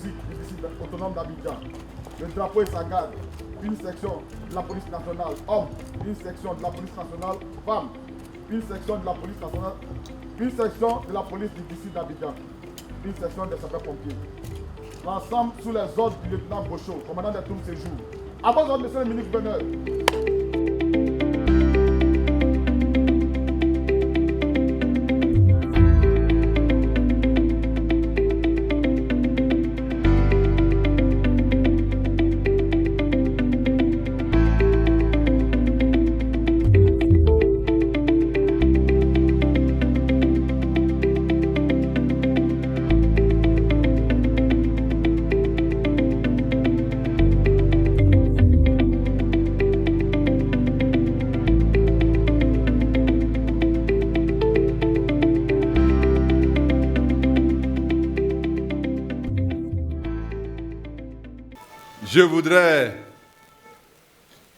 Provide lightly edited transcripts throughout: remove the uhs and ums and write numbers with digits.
district autonome d'Abidjan. Le drapeau et sa garde. Une section de la police nationale hommes, une section de la police nationale femmes, une section de la police nationale, une section de la police du district d'Abidjan, une section des sapeurs-pompiers. L'ensemble sous les ordres du lieutenant Bochot, commandant des troupes séjour. À votre ordre, monsieur le ministre-gouverneur.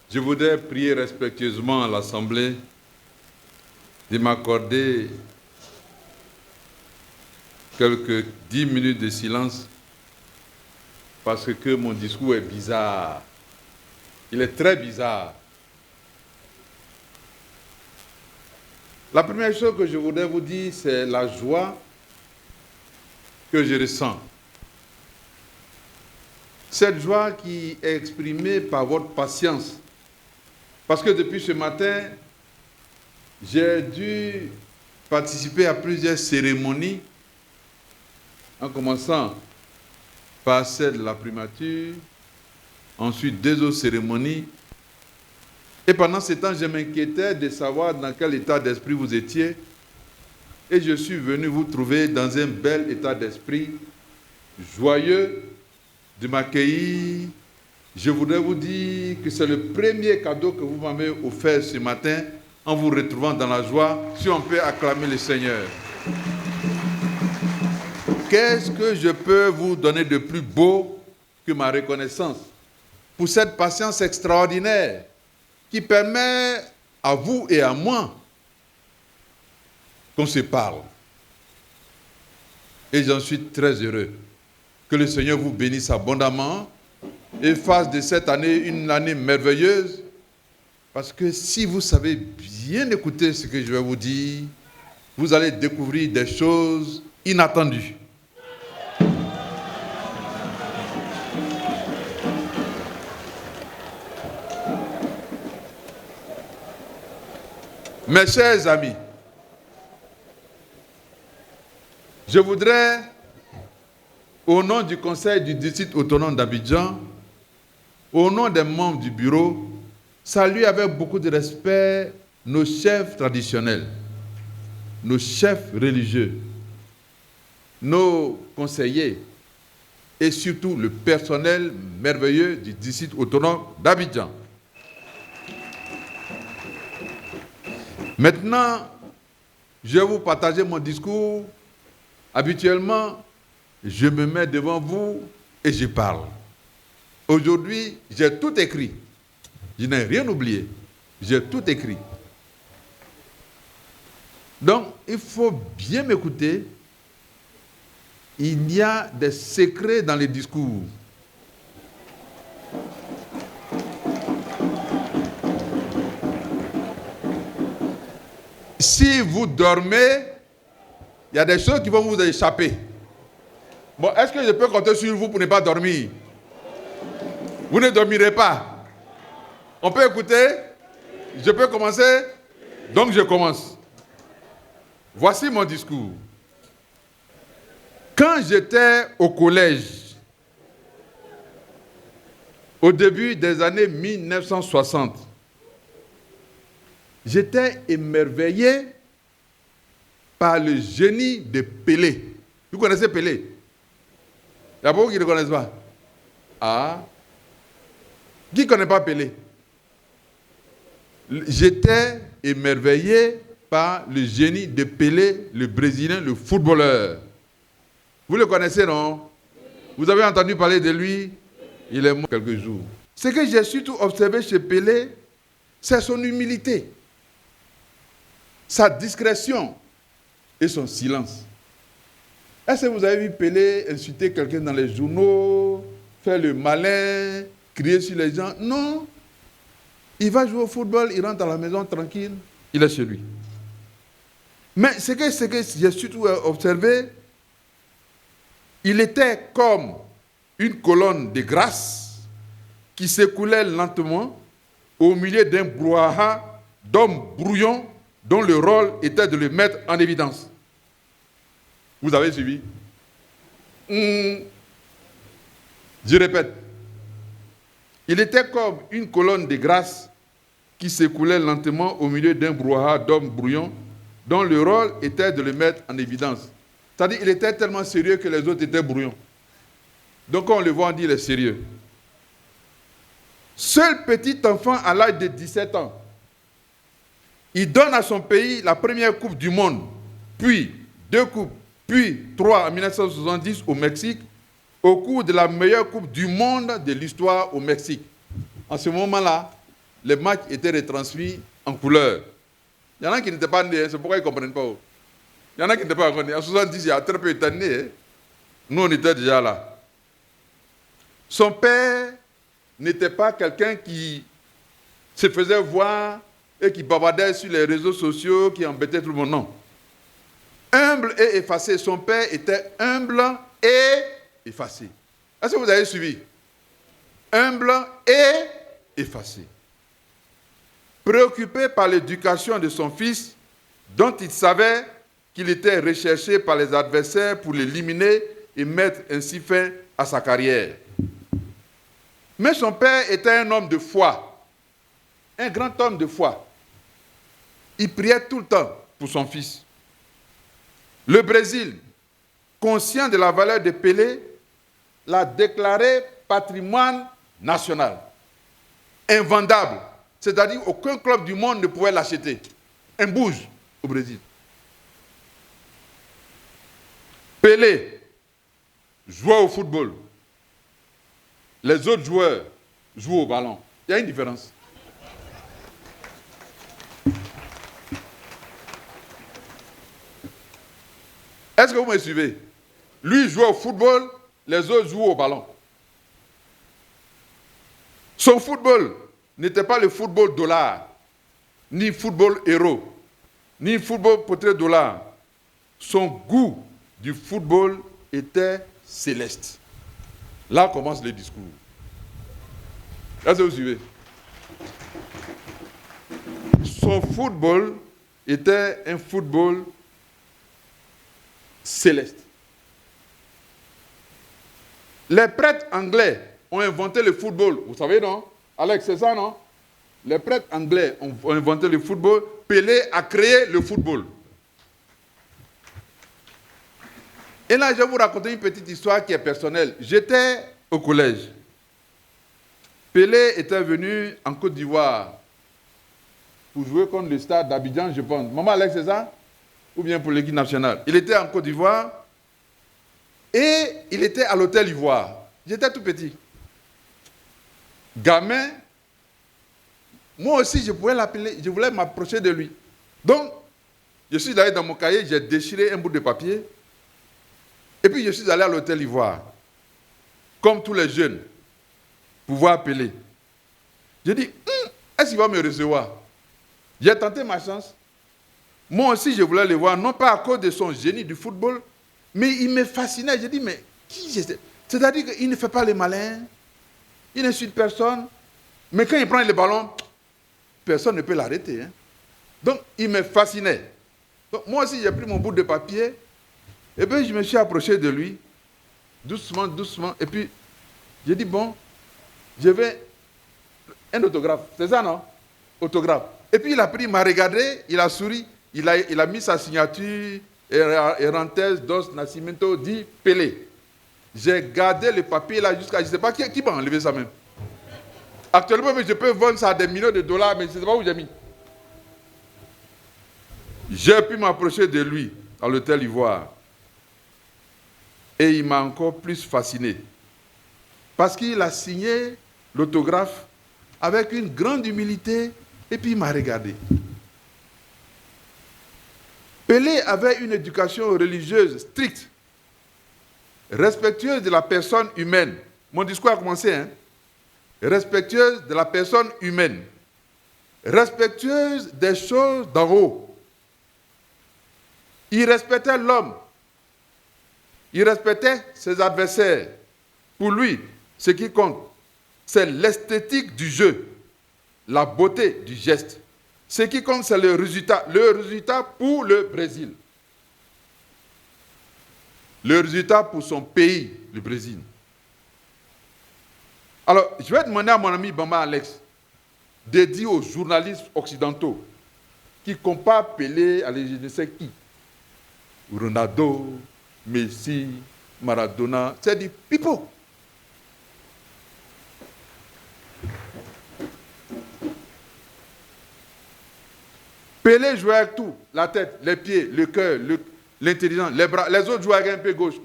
Je voudrais prier respectueusement l'Assemblée de m'accorder quelques 10 minutes de silence parce que mon discours est bizarre. Il est très bizarre. La première chose que je voudrais vous dire, c'est la joie que je ressens. Cette joie qui est exprimée par votre patience. Parce que depuis ce matin, j'ai dû participer à plusieurs cérémonies, en commençant par celle de la primature, ensuite 2 autres cérémonies. Et pendant ce temps, je m'inquiétais de savoir dans quel état d'esprit vous étiez. Et je suis venu vous trouver dans un bel état d'esprit, joyeux, de m'accueillir. Je voudrais vous dire que c'est le premier cadeau que vous m'avez offert ce matin en vous retrouvant dans la joie, si on peut acclamer le Seigneur. Qu'est-ce que je peux vous donner de plus beau que ma reconnaissance pour cette patience extraordinaire qui permet à vous et à moi qu'on se parle. Et j'en suis très heureux. Que le Seigneur vous bénisse abondamment et fasse de cette année une année merveilleuse. Parce que si vous savez bien écouter ce que je vais vous dire, vous allez découvrir des choses inattendues. Mes chers amis, je voudrais, au nom du Conseil du district autonome d'Abidjan, au nom des membres du bureau, saluer avec beaucoup de respect nos chefs traditionnels, nos chefs religieux, nos conseillers et surtout le personnel merveilleux du district autonome d'Abidjan. Maintenant, je vais vous partager mon discours. Habituellement, je me mets devant vous et je parle. Aujourd'hui, j'ai tout écrit. Je n'ai rien oublié. J'ai tout écrit. Donc, il faut bien m'écouter. Il y a des secrets dans les discours. Si vous dormez, il y a des choses qui vont vous échapper. Bon, est-ce que je peux compter sur vous pour ne pas dormir? Vous ne dormirez pas. On peut écouter? Je peux commencer? Donc je commence. Voici mon discours. Quand j'étais au collège, au début des années 1960, j'étais émerveillé par le génie de Pelé. Vous connaissez Pelé? Il y a beaucoup qui ne connaissent pas. Ah. Qui ne connaît pas Pelé? J'étais émerveillé par le génie de Pelé, le Brésilien, le footballeur. Vous le connaissez, non? Vous avez entendu parler de lui? Il est mort quelques jours. Ce que j'ai surtout observé chez Pelé, c'est son humilité, sa discrétion et son silence. Est-ce que vous avez vu Pelé insulter quelqu'un dans les journaux, faire le malin, crier sur les gens? Non. Il va jouer au football, il rentre à la maison tranquille, il est chez lui. Mais ce que j'ai surtout observé, il était comme une colonne de grâce qui s'écoulait lentement au milieu d'un brouhaha d'hommes brouillons dont le rôle était de le mettre en évidence. Vous avez suivi? Je répète. Il était comme une colonne de grâce qui s'écoulait lentement au milieu d'un brouhaha d'hommes brouillons dont le rôle était de le mettre en évidence. C'est-à-dire qu'il était tellement sérieux que les autres étaient brouillons. Donc quand on le voit, on dit qu'il est sérieux. Seul petit enfant à l'âge de 17 ans, il donne à son pays la première coupe du monde, puis 2 coupes, puis 3 en 1970 au Mexique, au cours de la meilleure coupe du monde de l'histoire au Mexique. En ce moment-là, les matchs étaient retransmis en couleur. Il y en a qui n'étaient pas nés, c'est pourquoi ils ne comprennent pas. Il y en a qui n'étaient pas nés. En 70, il y a très peu d'années. Nous, on était déjà là. Son père n'était pas quelqu'un qui se faisait voir et qui bavardait sur les réseaux sociaux, qui embêtait tout le monde. Non. Humble et effacé. Son père était humble et effacé. Est-ce que vous avez suivi? Humble et effacé. Préoccupé par l'éducation de son fils, dont il savait qu'il était recherché par les adversaires pour l'éliminer et mettre ainsi fin à sa carrière. Mais son père était un homme de foi, un grand homme de foi. Il priait tout le temps pour son fils. Le Brésil, conscient de la valeur de Pelé, l'a déclaré patrimoine national, invendable. C'est-à-dire aucun club du monde ne pouvait l'acheter. Un bouge au Brésil. Pelé jouait au football. Les autres joueurs jouent au ballon. Il y a une différence. Est-ce que vous me suivez? Lui jouait au football, les autres jouent au ballon. Son football n'était pas le football dollar, ni football héros, ni football pétrodollar. Son goût du football était céleste. Là commence le discours. Est-ce que vous suivez? Son football était un football céleste. Les prêtres anglais ont inventé le football. Vous savez, non? Alex, c'est ça, non? Les prêtres anglais ont inventé le football. Pelé a créé le football. Et là, je vais vous raconter une petite histoire qui est personnelle. J'étais au collège. Pelé était venu en Côte d'Ivoire pour jouer contre le Stade d'Abidjan, je pense. Maman Alex, c'est ça? Ou bien pour l'équipe nationale. Il était en Côte d'Ivoire et il était à l'hôtel Ivoire. J'étais tout petit. Gamin, moi aussi je pouvais l'appeler, je voulais m'approcher de lui. Donc, je suis allé dans mon cahier, j'ai déchiré un bout de papier et puis je suis allé à l'hôtel Ivoire, comme tous les jeunes, pour voir Pelé. J'ai dit, est-ce qu'il va me recevoir? J'ai tenté ma chance. Moi aussi, je voulais le voir, non pas à cause de son génie du football, mais il me fascinait. J'ai dit, mais qui j'étais? C'est-à-dire qu'il ne fait pas le malin, il n'insulte personne, mais quand il prend le ballon, personne ne peut l'arrêter. Hein. Donc, il me fascinait. Donc, moi aussi, j'ai pris mon bout de papier, et puis je me suis approché de lui, doucement, doucement, et puis j'ai dit, bon, je vais un autographe. C'est ça, non? Autographe. Et puis il a pris, il m'a regardé, il a souri, il a mis sa signature, Hernandez dos Nascimento dit Pelé. J'ai gardé le papier là jusqu'à, je ne sais pas qui m'a enlevé ça même. Actuellement, je peux vendre ça à des millions de dollars, mais je ne sais pas où j'ai mis. J'ai pu m'approcher de lui à l'hôtel Ivoire. Et il m'a encore plus fasciné. Parce qu'il a signé l'autographe avec une grande humilité et puis il m'a regardé. Pelé avait une éducation religieuse stricte. respectueuse de la personne humaine. Mon discours a commencé, hein? Respectueuse de la personne humaine. Respectueuse des choses d'en haut. Il respectait l'homme. Il respectait ses adversaires. Pour lui, ce qui compte, c'est l'esthétique du jeu, la beauté du geste. Ce qui compte, c'est le résultat. Le résultat pour le Brésil. Le résultat pour son pays, le Brésil. Alors, je vais demander à mon ami Bamba Alex de dire aux journalistes occidentaux qui comparent Pelé à je ne sais qui, Ronaldo, Messi, Maradona, c'est des pipeaux. Pelé jouait avec tout, la tête, les pieds, le cœur, l'intelligence, les bras. Les autres jouaient avec un pied gauche,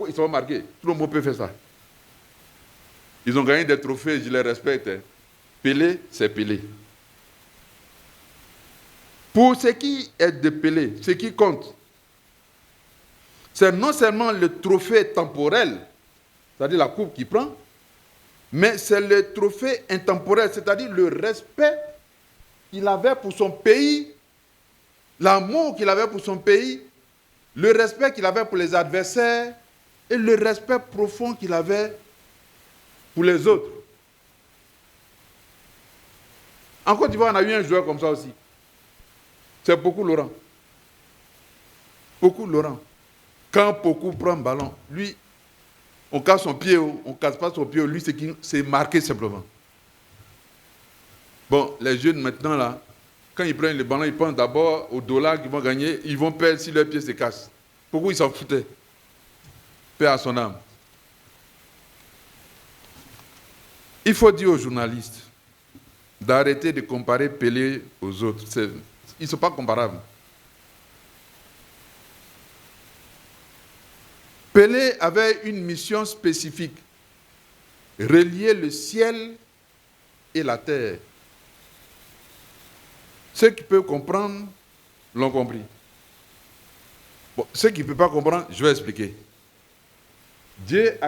ils sont marqués. Tout le monde peut faire ça. Ils ont gagné des trophées, je les respecte. Hein. Pelé, c'est Pelé. Pour ce qui est de Pelé, ce qui compte, c'est non seulement le trophée temporel, c'est-à-dire la coupe qu'il prend, mais c'est le trophée intemporel, c'est-à-dire le respect qu'il avait pour son pays, l'amour qu'il avait pour son pays, le respect qu'il avait pour les adversaires et le respect profond qu'il avait pour les autres. En Côte d'Ivoire, on a eu un joueur comme ça aussi. C'est Pokou Laurent. Pokou Laurent. Quand Pokou prend un ballon, lui, on casse son pied, on ne casse pas son pied, lui, c'est marqué simplement. Bon, les jeunes maintenant, là, quand ils prennent le ballon, ils pensent d'abord aux dollars qu'ils vont gagner, ils vont perdre si leurs pieds se cassent. Pourquoi ils s'en foutaient? Paix à son âme. Il faut dire aux journalistes d'arrêter de comparer Pelé aux autres. Ils ne sont pas comparables. Pelé avait une mission spécifique, relier le ciel et la terre. Ceux qui peuvent comprendre l'ont compris. Bon, ceux qui ne peuvent pas comprendre, je vais expliquer. Dieu a